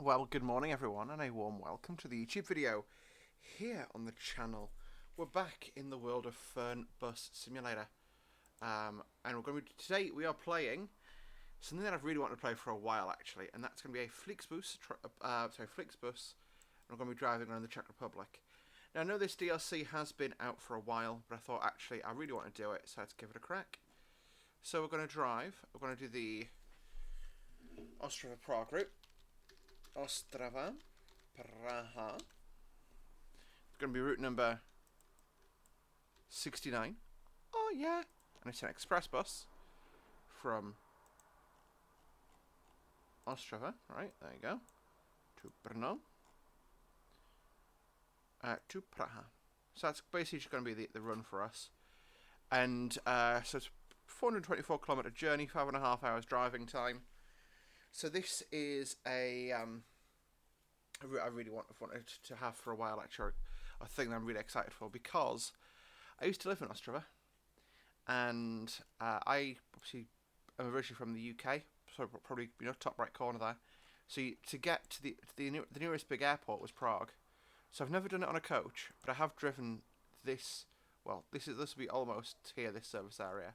Well, good morning everyone, and a warm welcome to the YouTube video here on the channel. We're back in the world of Fernbus Simulator, and today we are playing something that I've really wanted to play for a while actually, and that's going to be a Flixbus, Flixbus, and we're going to be driving around the Czech Republic. Now I know this DLC has been out for a while, but I thought actually I really want to do it, so let's give it a crack. So we're going to drive. We're going to do the Ostrava Prague route. Ostrava, Praha. It's going to be route number 69. Oh yeah, and it's an express bus from Ostrava. Right, there you go. To Brno. To Praha. So that's basically just going to be the run for us. And so it's 424 kilometre journey, 5.5 hours driving time. So this is a route I really wanted to have for a while actually. A thing that I'm really excited for, because I used to live in Ostrava, and I obviously am originally from the UK, so probably top right corner there. So to get to the nearest big airport was Prague. So I've never done it on a coach, but I have driven this. Well, this will be almost here, this service area,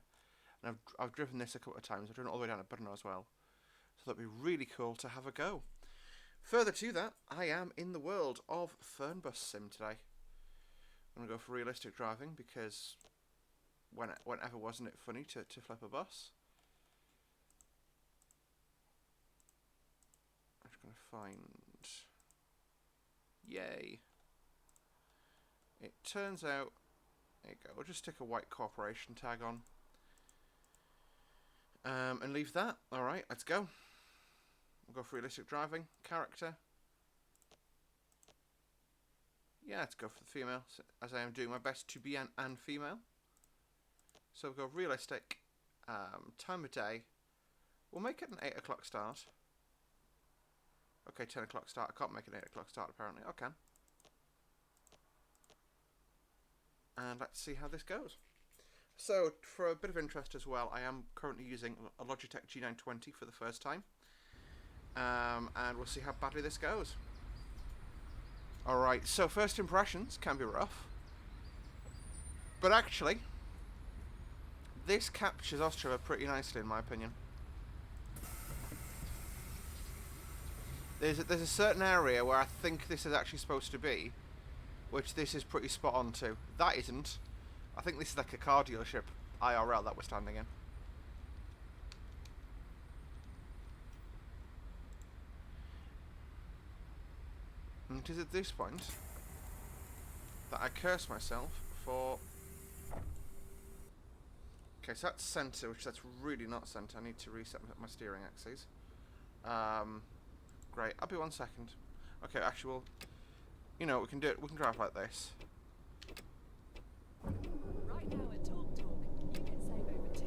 and I've driven this a couple of times. I've driven it all the way down to Brno as well. So that'd be really cool to have a go. Further to that, I am in the world of Fernbus Sim today. I'm going to go for realistic driving because whenever wasn't it funny to flip a bus? I'm just going to find... Yay. It turns out... There you go. We'll just stick a white corporation tag on. And leave that. Alright, let's go. We'll go for realistic driving. Character. Yeah, let's go for the female, as I am doing my best to be an female. So we'll go realistic. Time of day. We'll make it an 8 o'clock start. Okay, 10 o'clock start. I can't make an 8 o'clock start apparently. Okay. And let's see how this goes. So, for a bit of interest as well, I am currently using a Logitech G920 for the first time. And we'll see how badly this goes. Alright, so first impressions can be rough. But actually, this captures Ostrava pretty nicely in my opinion. There's a certain area where I think this is actually supposed to be, which this is pretty spot on to. That isn't. I think this is like a car dealership IRL that we're standing in. And it is at this point that I curse myself for... Okay, so that's centre, which that's really not centre. I need to reset my steering axes. Great, I'll be 1 second. Okay, actually, well, you know, we can do it. We can drive like this. Right now at TalkTalk, you can save over £200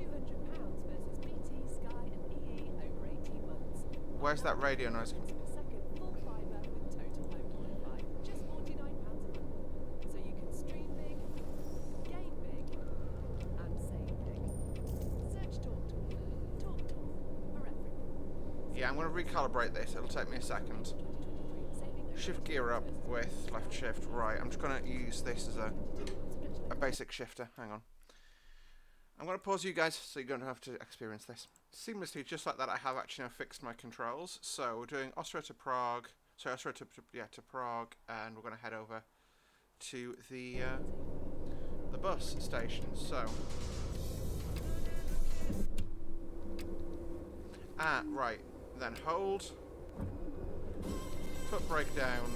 versus BT, Sky and EE over 18 months. Where's that radio noise? Per second, full fibre with total home Wi-Fi, just £49 a month. So you can stream big, game big, and save big. Search TalkTalk. TalkTalk for everyone. Yeah, I'm going to recalibrate this. It'll take me a second. Shift gear up with left shift. Right, I'm just going to use this as a basic shifter. Hang on. I'm going to pause you guys so you don't have to experience this. Seamlessly, just like that, I have actually now fixed my controls. So we're doing Ostrava to Prague. Sorry, Ostrava to Prague, and we're going to head over to the bus station. So, right. Then hold. Foot brake down.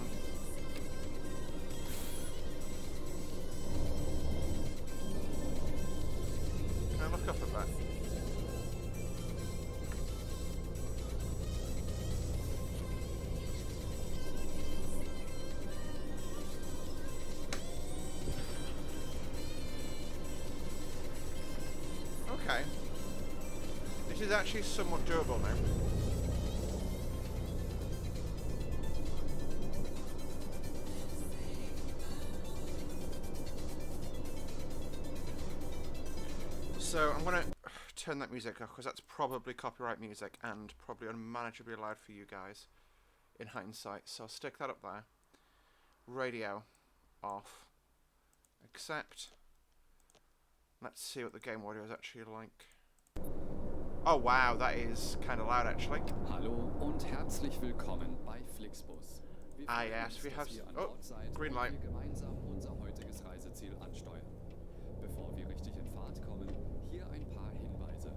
Can I look up at that? Okay. This is actually somewhat doable now. So I'm going to turn that music off because that's probably copyright music and probably unmanageably loud for you guys. in hindsight. So I'll stick that up there. Radio off. Accept. Let's see what the game audio is actually like. Oh wow, that is kind of loud actually. Hallo und herzlich willkommen bei Flixbus. Ah yes, we have. Oh, green light. Wir gemeinsam unser heutiges Reiseziel ansteuern. Bevor wir richtig in Fahrt kommen, hier ein paar Hinweise.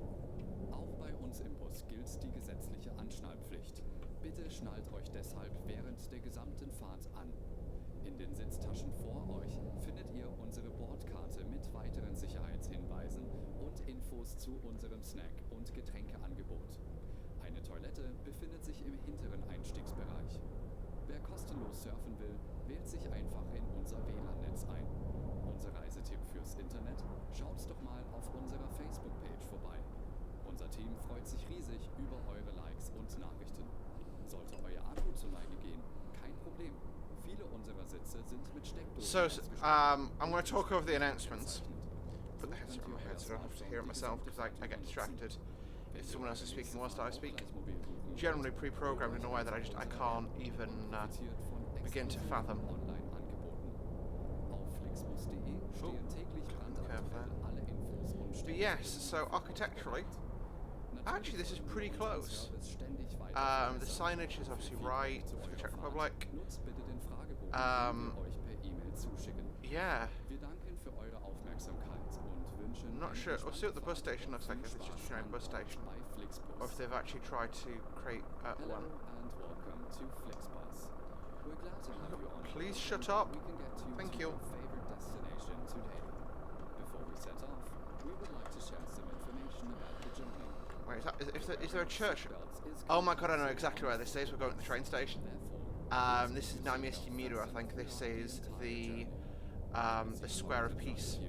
Auch bei uns im Bus gilt die gesetzliche Anschnallpflicht. Bitte schnallt euch deshalb während der gesamten Fahrt an. In den Sitztaschen vor euch findet ihr unsere Bordkarte mit weiteren Sicherheitshinweisen und Infos zu unserem Snack- und Getränkeangebot. Eine Toilette befindet sich im hinteren Einstiegsbereich. Wer kostenlos surfen will, wählt sich einfach in unser WLAN-Netz ein. Unser Reisetipp fürs Internet? Schaut doch mal auf unserer Facebook-Page vorbei. Unser Team freut sich riesig über eure Likes und Nachrichten. Sollte euer Akku zur Neige gehen, kein Problem. Viele unserer Sitze sind mit Steckdosen ausgestattet. I'm going to talk over the announcements. Put the headset on my head so I don't have to hear it myself because I get distracted if someone else is speaking whilst I speak. Generally pre-programmed in a way that I can't even begin to fathom. But yes, so architecturally, actually this is pretty close. The signage is obviously right for the Czech Republic. Yeah. I'm not sure. We'll see what the bus station looks like, if it's just a giant bus station, or if they've actually tried to create one. Please shut up. Thank you. Wait, is there a church? Oh my god, I know exactly where this is. We're going to the train station. This is Namiestye Miru, I think. This is the Square of Peace.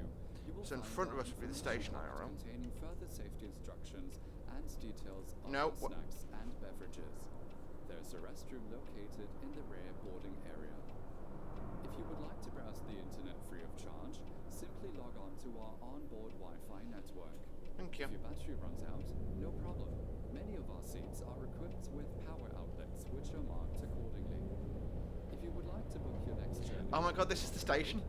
So in front of us would be the station, I don't know. No. Snacks and beverages. There's a restroom located in the rear boarding area. If you would like to browse the internet free of charge, simply log on to our onboard Wi-Fi network. Thank you. If your battery runs out, no problem. Many of our seats are equipped with power outlets, which are marked accordingly. If you would like to book your next journey... Oh my god, this is the station.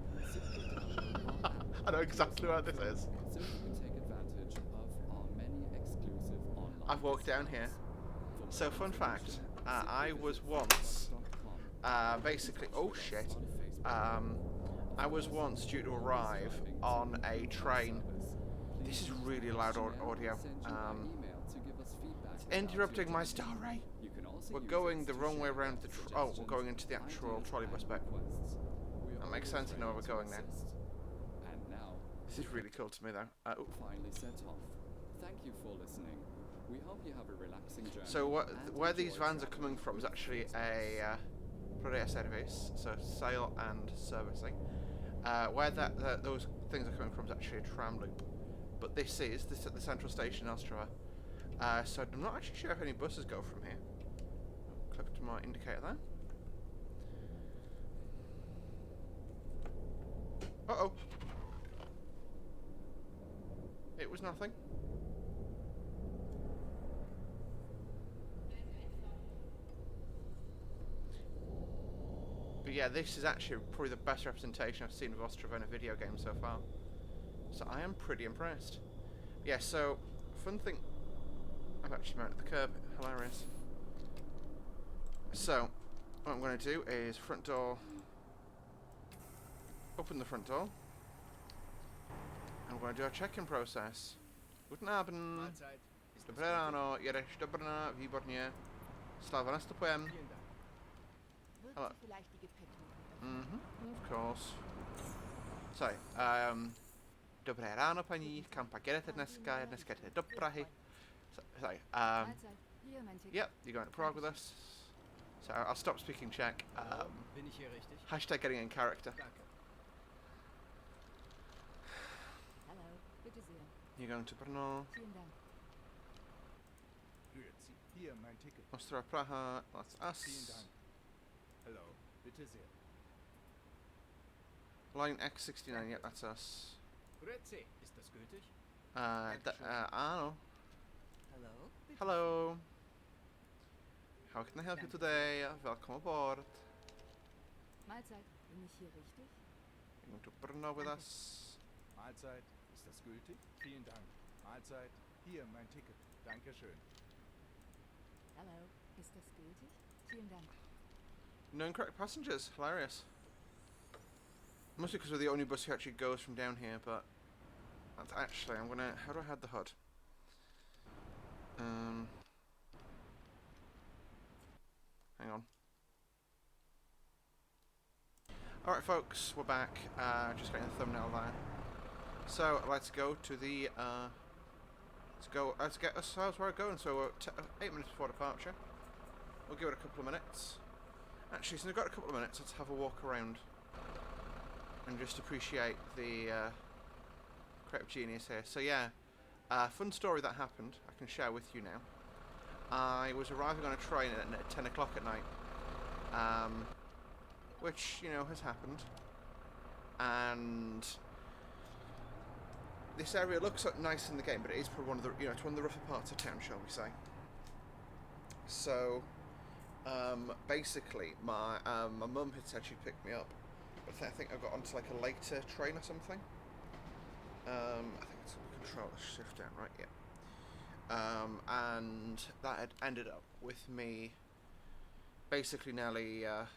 I know exactly where this is. So you can take advantage of our many exclusive online... I've walked down here. So fun fact, I was once, basically, oh shit, I was once due to arrive on a train. This is really loud audio. It's interrupting my story. We're going the wrong way around the... we're going into the actual trolleybus bit. That makes sense, I know where we're going now. This is really cool to me though. Finally set off. Thank you for listening. We hope you have a relaxing journey. So where these vans are coming from is actually a Prague service, so sale and servicing. Where those things are coming from is actually a tram loop. But this is at the central station in Ostrava. So I'm not actually sure if any buses go from here. Click to my indicator there. Uh-oh. It was nothing. But yeah, this is actually probably the best representation I've seen of Ostrava in a video game so far. So I am pretty impressed. Yeah, so, fun thing... I've actually mounted the curb. Hilarious. So, what I'm going to do is front door... Open the front door. I'm going to do a check-in process. Guten Abend. Dobré ráno, jedeš do Brna, výborně. Slava, nastupujeme. Hello. Of course. Sorry, dobré ráno, paní, kam pak jedete dneska? Dneska jdete do Prahy. Sorry, yep, you're going to Prague with us. So I'll stop speaking Czech. Hashtag getting in character. You're going to Brno. Ostrava, Praha, that's us. Hello, bitte sehr. Line X69, yep, that's us. Grüezi, ist das gültig? I don't know. Hello. Hello. How can I help you today? Welcome aboard. Mahlzeit. Bin ich hier richtig? Going to Brno with us. Mahlzeit, ist das gültig? Vielen Dank. Mahlzeit, hier mein Ticket. Dankeschön. Hello. Ist das gültig? Vielen Dank. No incorrect passengers. Hilarious. Must be because we're the only bus who actually goes from down here, but that's actually, I'm gonna, how do I hide the HUD? Hang on. Alright folks, we're back. Just getting the thumbnail there. So, let's go to the, let's get ourselves where we're going. So we're 8 minutes before departure. We'll give it a couple of minutes. Actually, since we've got a couple of minutes, let's have a walk around and just appreciate the creative genius here. So yeah, fun story that happened, I can share with you now. I was arriving on a train at 10 o'clock at night, which, you know, has happened. And this area looks nice in the game, but it is probably one of the, you know, it's one of the rougher parts of town, shall we say. So, basically, my mum had said she'd pick me up, but I think I got onto like a later train or something. I think it's control shift down, right? Yeah. And that had ended up with me basically nearly. Oh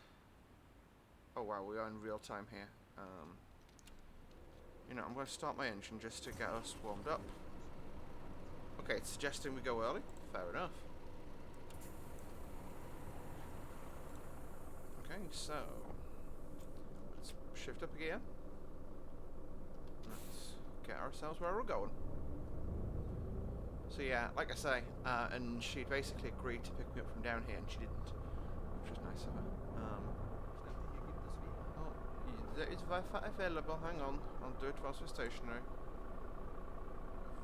wow, we are in real time here. You know, I'm going to start my engine just to get us warmed up. Okay, it's suggesting we go early. Fair enough. Okay, so let's shift up again. Let's get ourselves where we're going. So yeah, like I say, and she basically agreed to pick me up from down here, and she didn't, which was nice of her. Oh, there is Wi-Fi available. Hang on, I'll do it whilst we're stationary.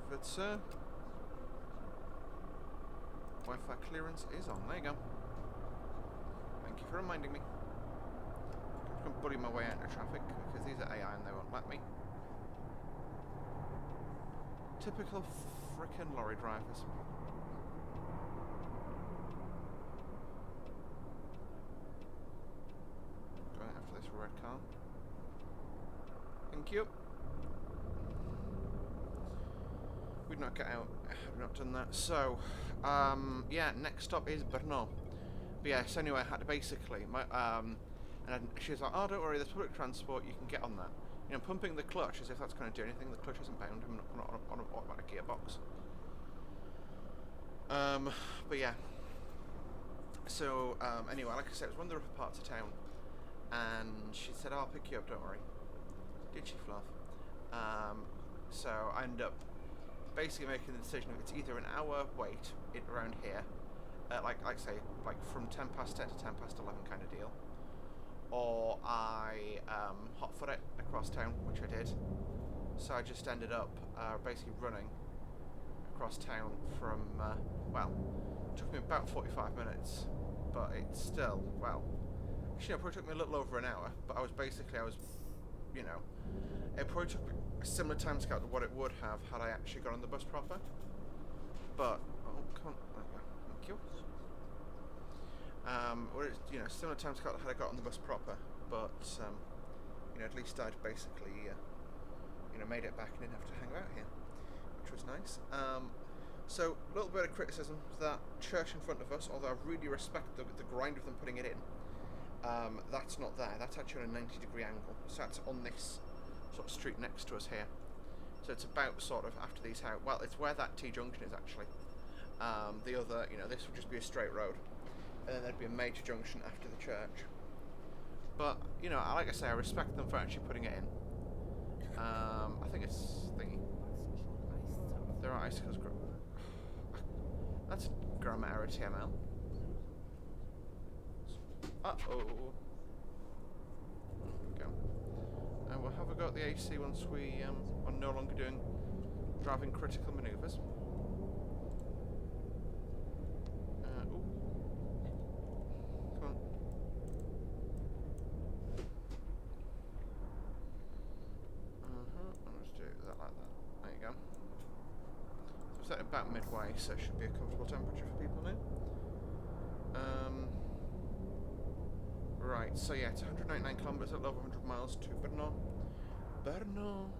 But Wi-Fi clearance is on. There you go. Thank you for reminding me. I'm going to bully my way out into traffic because these are AI and they won't let me. Typical frickin' lorry drivers. Going after this red car. Thank you. We'd not get out. We've not done that. So, yeah, next stop is Brno. But yes, anyway, I had to basically, she was like, oh, don't worry, there's public transport, you can get on that. You know, pumping the clutch as if that's going to do anything. The clutch isn't bound. I'm not on an automatic gearbox. But yeah. So, anyway, like I said, it was one of the rougher parts of town. And she said, oh, I'll pick you up, don't worry. Did she, Fluff? So I ended up basically making the decision of it's either an hour wait around here, like say, like from 10 past 10 to 10 past 11 kind of deal, or I hotfoot it across town, which I did. So I just ended up basically running across town from, well, it took me about 45 minutes, but it's still, well, actually, it probably took me a little over an hour, but I was, you know, it probably took a similar time scale to what it would have had I actually got on the bus proper. But, oh, come on, there you go, thank you. Or it's, you know, similar time scale to had I got on the bus proper, but, you know, at least I'd basically, you know, made it back and didn't have to hang about here, which was nice. So, a little bit of criticism, that church in front of us, although I really respect the grind of them putting it in, that's not there. That's actually on a 90-degree angle. So that's on this sort of street next to us here. So it's about sort of after these houses. Well, it's where that T-junction is actually. The other, you know, this would just be a straight road. And then there'd be a major junction after the church. But, you know, like I say, I respect them for actually putting it in. I think it's thingy. There are icicles. That's grammar error TML. Uh-oh. There we go. And we'll have a go at the AC once we are no longer doing driving critical manoeuvres. Ooh. Come on. I'll just do that like that. There you go. So it's at about midway, so it should be a comfortable temperature for people now. Right, so yeah, it's 199 kilometers, a little over 100 miles to Brno. Brno.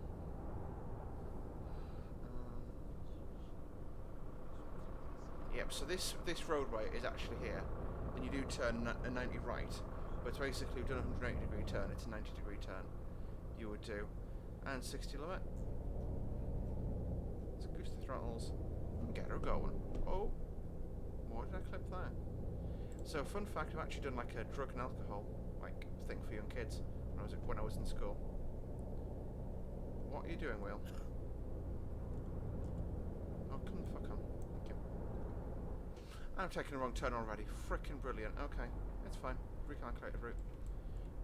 Yep, so this roadway is actually here, and you do turn a 90 right, but it's basically we've done a 180 degree turn, it's a 90 degree turn you would do, and 60 limit. Let's goose the throttles and get her going. Oh, what did I clip there? So fun fact, I've actually done like a drug and alcohol like thing for young kids when I was in school. What are you doing, Will? Oh, come the fuck on. Thank you. I'm taking the wrong turn already. Frickin' brilliant. Okay, it's fine. Recalculated route.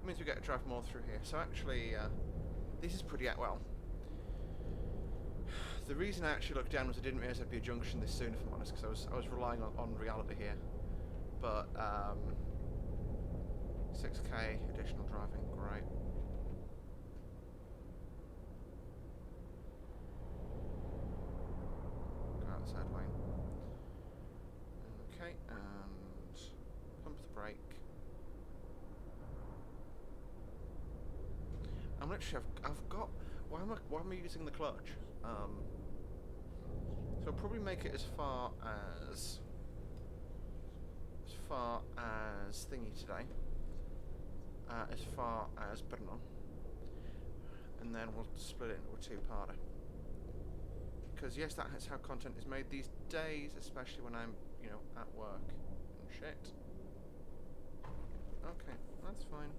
It means we get to drive more through here. So actually, this is pretty well. The reason I actually looked down was I didn't realise there'd be a junction this soon, if I'm honest, because I was relying on reality here. But 6k additional driving, great. Go outside lane. Okay, and pump the brake. I'm literally, I've got, why am I using the clutch? So I'll probably make it as far as thingy today, as far as Brno, and then we'll split it into a two-parter. Because yes, that's how content is made these days, especially when I'm, you know, at work and shit. Okay, that's fine.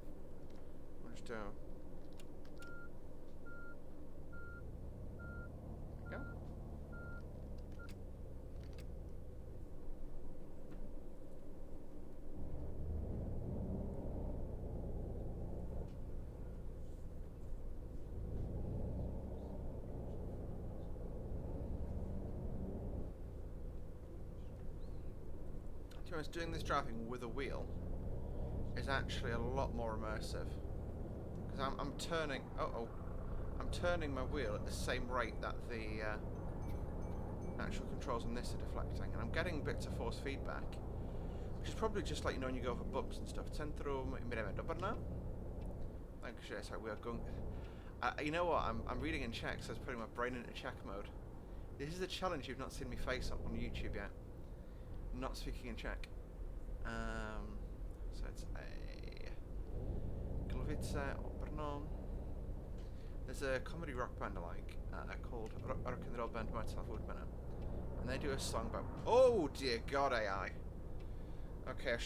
We'll just do. There we go. To be honest, doing this driving with a wheel is actually a lot more immersive, because I'm turning. I'm turning my wheel at the same rate that the actual controls on this are deflecting, and I'm getting bits of force feedback, which is probably just like, you know, when you go over bumps and stuff. Centro miramiento now. Like, so we are going. You know what? I'm reading in Czech, so I was putting my brain into Czech mode. This is a challenge you've not seen me face up on YouTube yet. Not speaking in Czech. So it's a Gliwice or Brno. There's a comedy rock band I like called Rock and Roll Band Motorcycle Woodmanor, and they do a song about. Oh dear God, AI. Okay,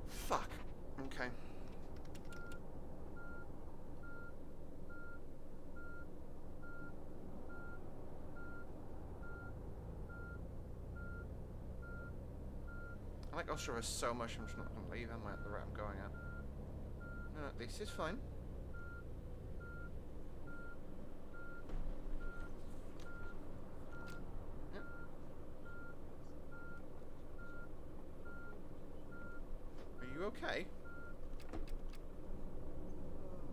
fuck. Okay. I like Ostrava so much, I'm just not going to leave, am I, at the rate I'm going at? No, this is fine. Yep. Are you okay? There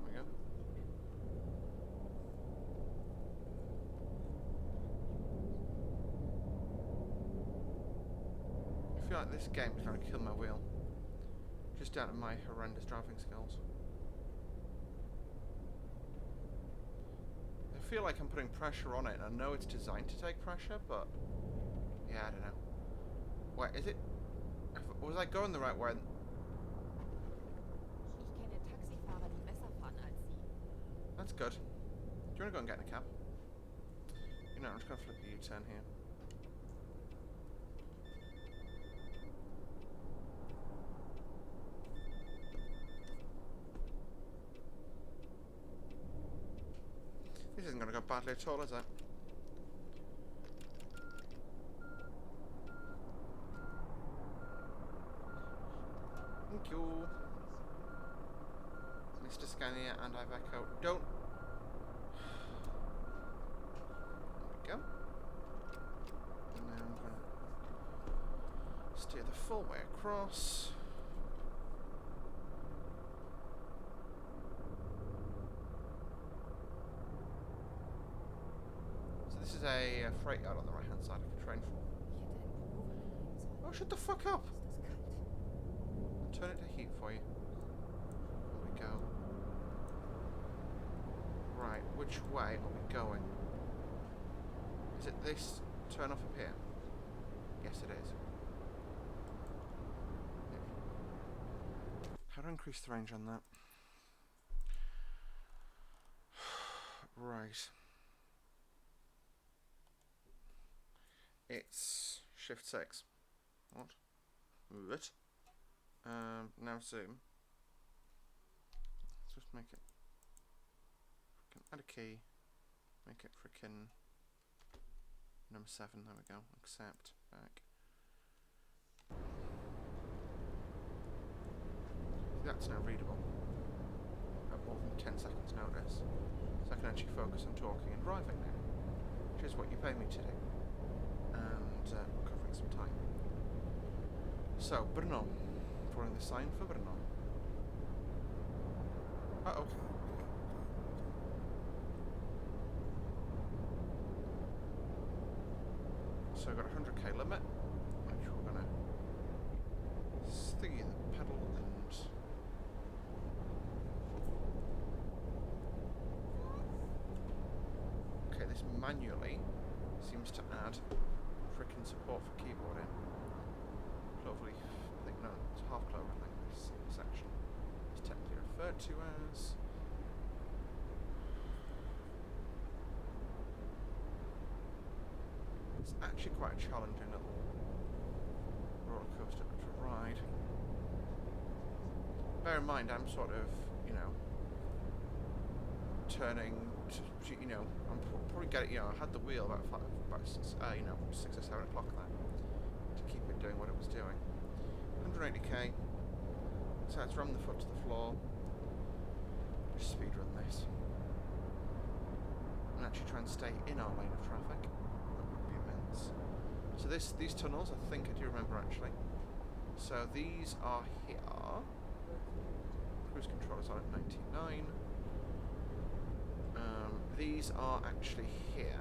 we go. I feel like this game is going to kill my wheel, just down to my horrendous driving skills. I feel like I'm putting pressure on it, and I know it's designed to take pressure, but yeah, I don't know. Wait, is it? Was I going the right way? Ich kenne Taxifahrer, die besser fahren als Sie. That's good. Do you want to go and get in a cab? You know, I'm just going to flip a U-turn here. This isn't going to go badly at all, is it? Thank you. Mr. Scania and Iveco. Don't. There we go. And now I'm going to steer the full way across. This is a freight yard on the right hand side I can train for. Oh, shut the fuck up! I'll turn it to heat for you. which way are we going? Is it this turn off up here? Yes, it is. How do I increase the range on that? Right. It's Shift 6. What? What? Now zoom. Let's just make it. Add a key. Make it frickin' number 7. There we go. Accept. Back. That's now readable. At more than 10 seconds notice. So I can actually focus on talking and driving now. Which is what you pay me to do. And covering some time. So, Brno. Drawing the sign for Brno. Uh-oh. So I've got a 100k limit, which we're going to stick in the pedal and... Okay, this manually seems to add frickin' support for keyboarding. Cloverleaf, I think, no, it's half clover, I think, this section is technically referred to as... It's actually quite a challenging little roller coaster to ride. Bear in mind, I'm sort of, you know, turning to, you know, I'm probably getting, you know, I had the wheel about 6 or 7 o'clock there to keep it doing what it was doing. 180k, so it's from the foot to the floor. Just speed run this. And actually try and stay in our lane of traffic. So these tunnels, I think I do remember actually. So these are here. Cruise control is on at 99. These are actually here.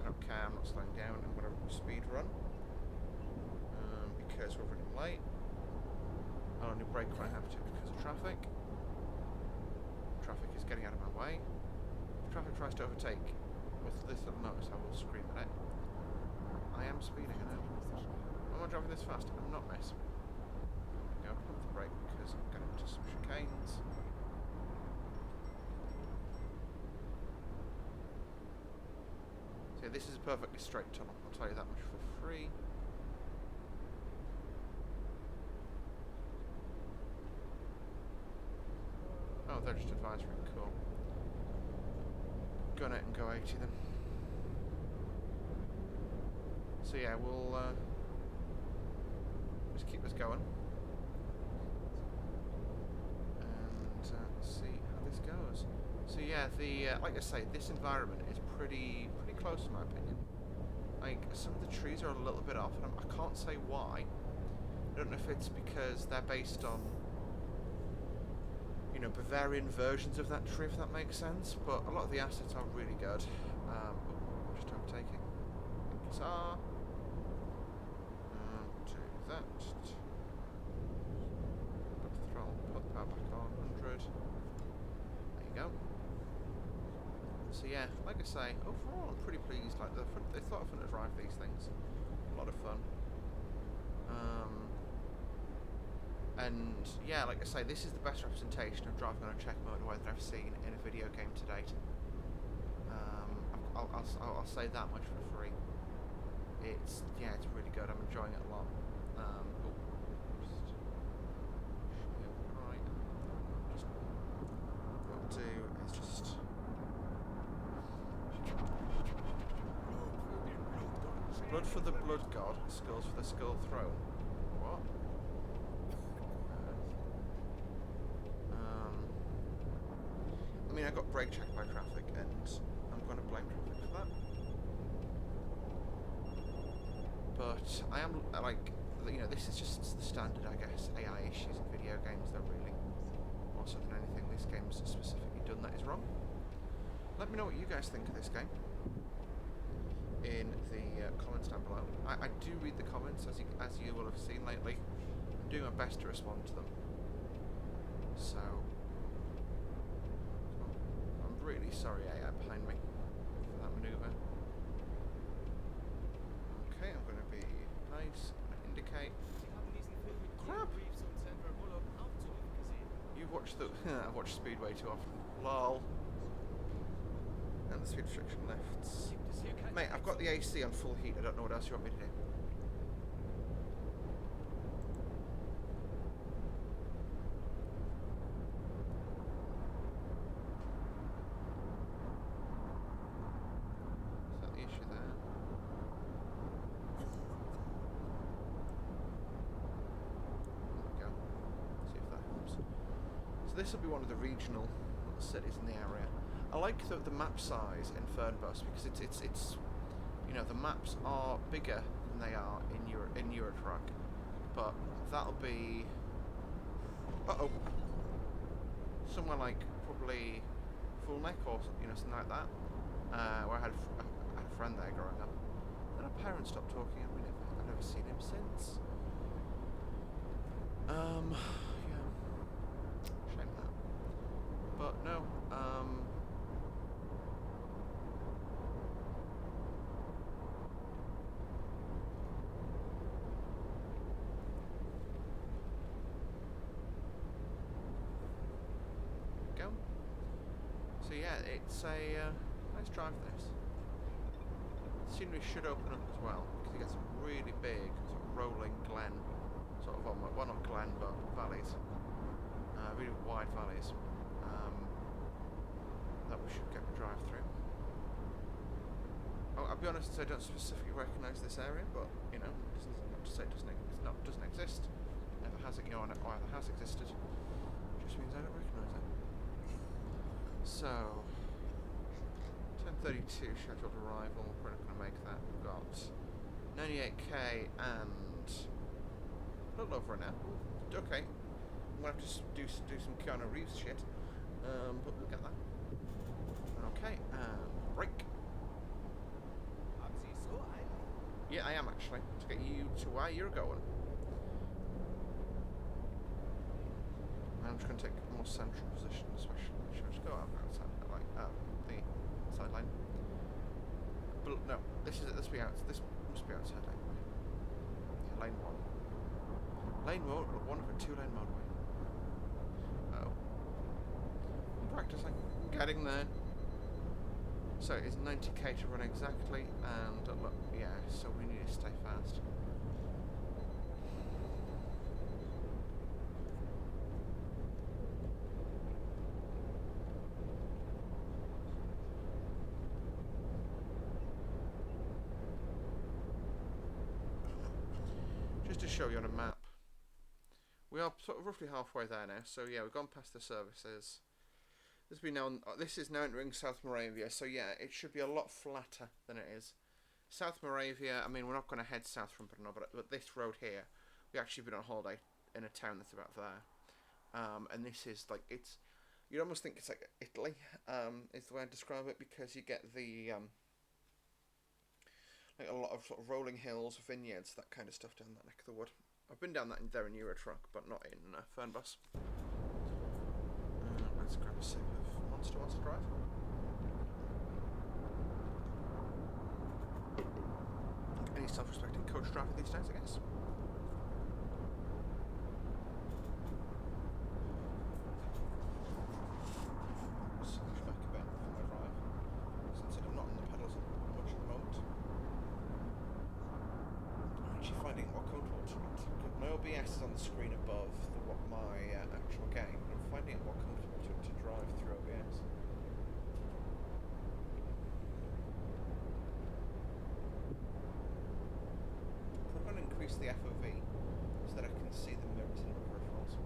I don't care, I'm not slowing down, I'm going to speed run. Because we're running late. I'll only brake when I have to because of traffic. Traffic is getting out of my way. If traffic tries to overtake with this little notice, I will scream at it. I am speeding, I know. I'm not driving this fast, I'm not, miss. Go pump the brake because I'm getting into some chicanes. So yeah, this is a perfectly straight tunnel, I'll tell you that much for free. Oh, they're just advisory, cool. Gun it and go 80 then. So yeah, we'll just keep this going and see how this goes. So yeah, the like I say, this environment is pretty close in my opinion. Like some of the trees are a little bit off, and I can't say why. I don't know if it's because they're based on, you know, Bavarian versions of that tree, if that makes sense. But a lot of the assets are really good. Just overtaking. Guitar. That. Put the throttle, put the power back on, 100. There you go. So yeah, like I say, overall I'm pretty pleased. Like it's a lot of fun to drive these things. A lot of fun. And yeah, like I say, this is the best representation of driving on a Czech motorway that I've seen in a video game to date. I'll say that much for free. It's really good. I'm enjoying it a lot. What we'll do is just blood for the blood god, skulls for the skull throne. What? I mean, I got brake checked by traffic, and I'm going to blame traffic for that. But I am, like, you know, this is just the standard, I guess, AI issues in video games, though, really. More so than anything, this game's specifically done that is wrong. Let me know what you guys think of this game in the comments down below. I do read the comments, as you will have seen lately. I'm doing my best to respond to them. So, I'm really sorry, AI behind me for that manoeuvre. Okay, I'm going to be nice. I'm going to indicate. Crap! You've watched the... I've watched Speed way too often. Lol. And the speed restriction lifts. Mate, I've got the AC on full heat. I don't know what else you want me to do. Is that the issue there? There we go. See if that helps. So this will be one of the regional cities in the area. I like the map size in Fernbus because it's you know, the maps are bigger than they are in Eurotruck, but that'll be somewhere like probably Full Neck or you know, something like that, where I had a friend there growing up. Then our parents stopped talking and I've never seen him since. Yeah, shame that. But no, go. So yeah, it's a nice drive this. The scenery should open up as well because it gets a really big sort of rolling glen, sort of well, not glen but valleys, really wide valleys. That we should get to drive through. Oh, I'll be honest, I don't specifically recognise this area, but you know, it's not to say it doesn't exist. It never has, or either has existed. Just means I don't recognise it. So, 10:32 scheduled arrival. We're not going to make that. We've got 98k and a little over an hour. Okay, I'm going to have to do some Keanu Reeves shit, but we'll get that. Okay, break. Yeah, I am actually, to get you to where you're going. I'm just going to take a more central position, especially. Should I just go outside, like, the sideline? But no, this must be outside lane. Yeah, lane 1. Lane 1 of a 2-lane motorway. Oh. I'm practicing. I'm getting there. So it's 90k to run exactly, and look, yeah, so we need to stay fast. Just to show you on a map, we are sort of roughly halfway there now, so yeah, we've gone past the services. This is now entering South Moravia, so yeah, it should be a lot flatter than it is. South Moravia, I mean, we're not going to head south from Brno, but this road here, we actually been on holiday in a town that's about there. And this is like, you'd almost think it's like Italy, is the way I describe it, because you get the, like a lot of sort of rolling hills, vineyards, that kind of stuff down that neck of the wood. I've been down there in Eurotruck, but not in Fernbus. Let's grab a sip of Monster Drive. Any self-respecting coach driver these days, I guess. Switch back a bit for my drive, since I'm not on the pedals much at the moment. I'm actually finding it more comfortable my OBS is on the screen above my actual game, but I'm finding it more comfortable to drive through OBS. I'm going to increase the FOV so that I can see the mirrors in my peripherals.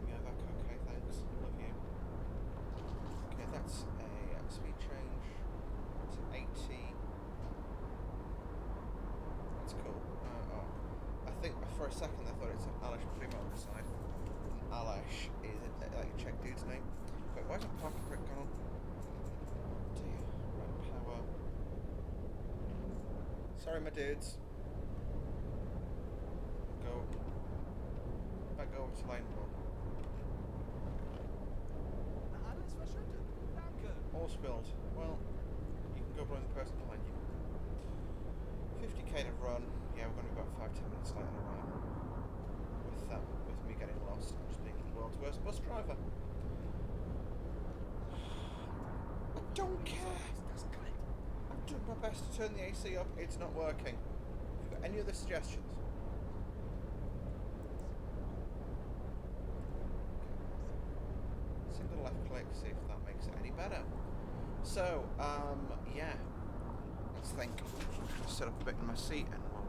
Yeah, okay, thanks. Love you. Okay, that's a speed change to 80. That's cool. I think for a second I thought it's an Alish Primo on the side. And Alish is like a Czech dude's name. Wait, why is my parking brake gone on? Dear. Right, power. Sorry, my dudes. Go back over to lane 1. Alles verschüttet. Danke. All spilled. Well, you can go behind the person behind you. 50k to run. Yeah, we're going to be about 5-10 minutes late on arrival. With me getting lost and just being the world's worst bus driver. I don't care. I'm doing my best to turn the AC up. It's not working. If you've got any other suggestions? Single left click, see if that makes it any better. So, yeah. Let's think. Just sit up a bit in my seat and we'll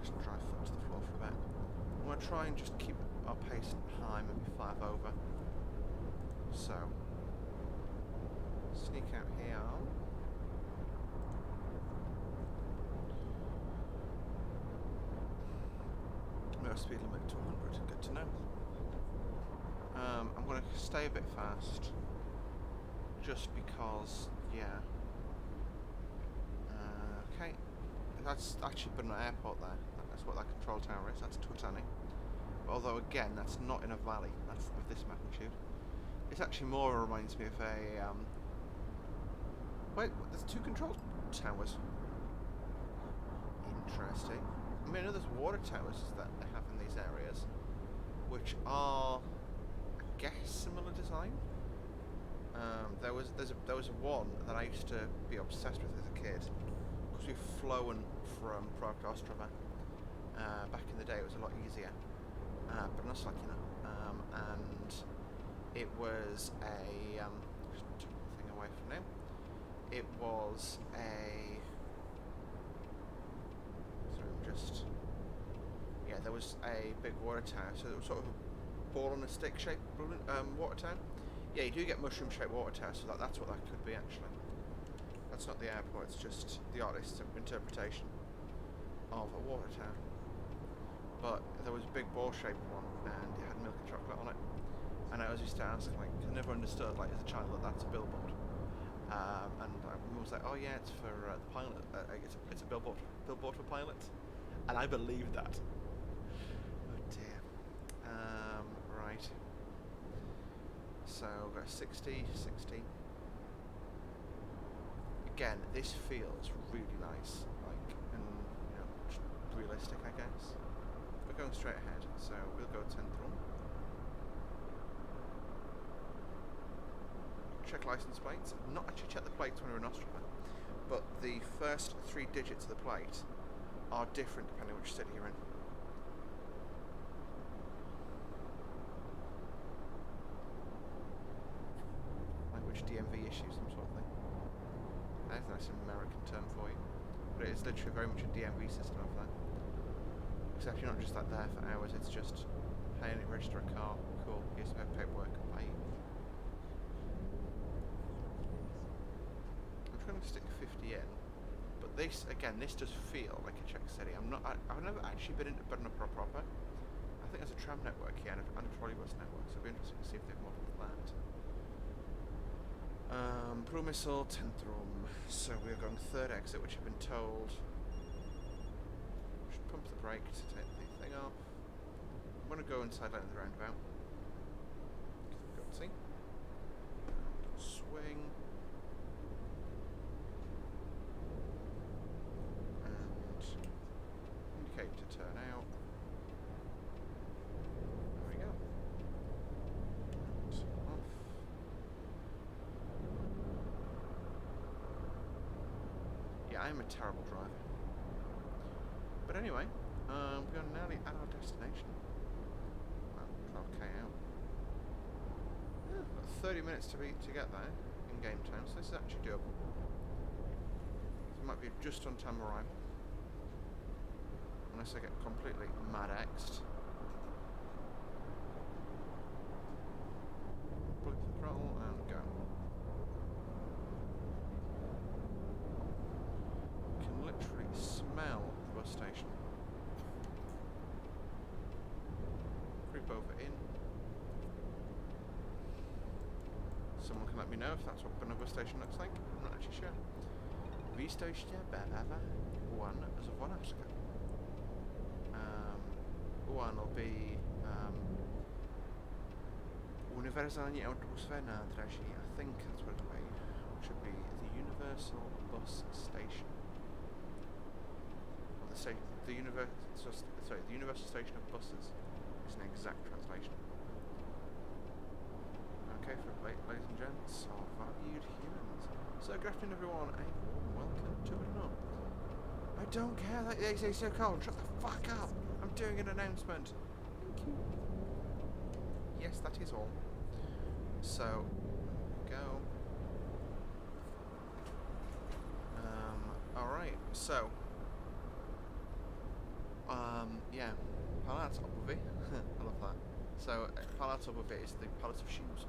just drive foot to the floor for a bit. I'm going to try and just keep our pace high, maybe 5 over. So, sneak out here. No speed limit to 100, good to know. I'm going to stay a bit fast, just because, yeah. Okay, that's actually been an airport there. That's what that control tower is. That's Tutani. Although again, that's not in a valley. That's of this magnitude. It's actually more reminds me of a. Wait, there's 2 control towers. Interesting. I mean, I know there's water towers that they have in these areas, which are, I guess, similar design. There was one that I used to be obsessed with as a kid, because we've flown from Prague to Ostrava. Back in the day, it was a lot easier, but not like, you know. And it was a just took the thing away from now. It was a. Yeah, there was a big water tower, so it was sort of a ball on a stick shaped water tower. Yeah, you do get mushroom shaped water towers, so that's what that could be actually. That's not the airport, it's just the artist's interpretation of a water tower. But there was a big ball shaped one and it had milk and chocolate on it. And I always used to ask, like, I never understood, like, as a child, that that's a billboard. And my mum was like, oh yeah, it's for the pilot, it's a billboard for pilots. And I believed that. Oh dear. Right. So, we've got 60. Again, this feels really nice, like, and, you know, realistic, I guess. We're going straight ahead, so we'll go 10th run. Check license plates. I've not actually checked the plates when we're in Ostrava, but the first 3 digits of the plate are different depending on which city you're in. Like which DMV issues some sort of thing. I think that's an American term for you, but it is literally very much a DMV system over there. Except you're not just like there for hours, it's just pay and register a car, cool, here's the paperwork, bye. I'm trying to stick 50 in, but this, again, this does feel like a Czech city. I've never actually been into Brno proper. I think there's a tram network here and a trolleybus network, so it'll be interesting to see if they've modelled that. Průmysl, 10th room, so we're going 3rd exit, which I've been told. Should pump the brake to take the thing off. I'm going to go inside lane of the roundabout. Go and see. Swing. And indicate to turn out. There we go. And off. Yeah, I'm a terrible driver. But anyway, we are nearly at our destination. Well, 12k out. Yeah, got 30 minutes to get there in game time, so this is actually doable. It might be just on time arrival, unless I get completely mad-axed. control and go. You can literally smell the bus station. Creep over in. Someone can let me know if that's what a bus station looks like. I'm not actually sure. Výstaviště Brava 1 Zvonarska. One will be Univerzální autobusové nádraží. I think that's what it'll be. It should be the Universal Bus Station. Or the Universal Station of Buses is an exact translation. Okay, for ladies and gents, or valued humans. So, good afternoon everyone, and welcome to another. I don't care that the AC is so cold, shut the fuck up! I'm doing an announcement. Thank you. Yes, that is all. So, go. Alright, so. Yeah. Palats obuvy. I love that. So, palats obuvy is the pallets of shoes.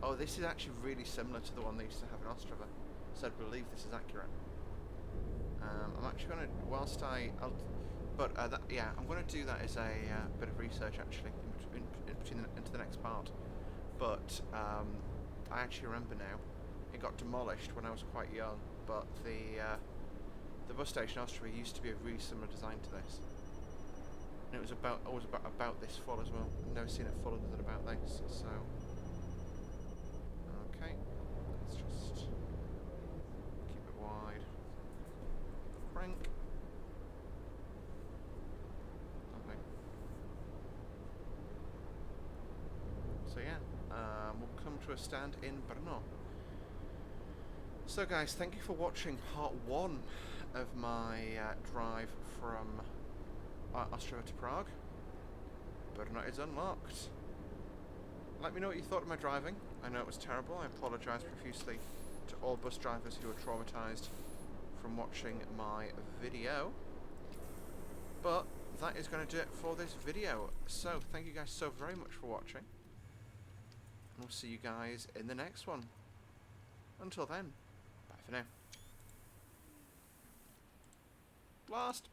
Oh, this is actually really similar to the one they used to have in Ostrava, so I believe this is accurate. I'm actually going to, I'm going to do that as a bit of research actually into the next part. But I actually remember now, it got demolished when I was quite young, but the bus station in Ostrava used to be a really similar design to this. And it was always about this full as well. I've never seen it fuller than about this, so. Okay, let's just keep it wide. Crank. Lovely. So yeah, we'll come to a stand in Brno. So guys, thank you for watching part 1 of my drive from Ostrava to Prague. Brno is unlocked. Let me know what you thought of my driving. I know it was terrible. I apologise profusely to all bus drivers who were traumatised from watching my video. But that is going to do it for this video. So, thank you guys so very much for watching. And we'll see you guys in the next one. Until then, bye for now. Blast!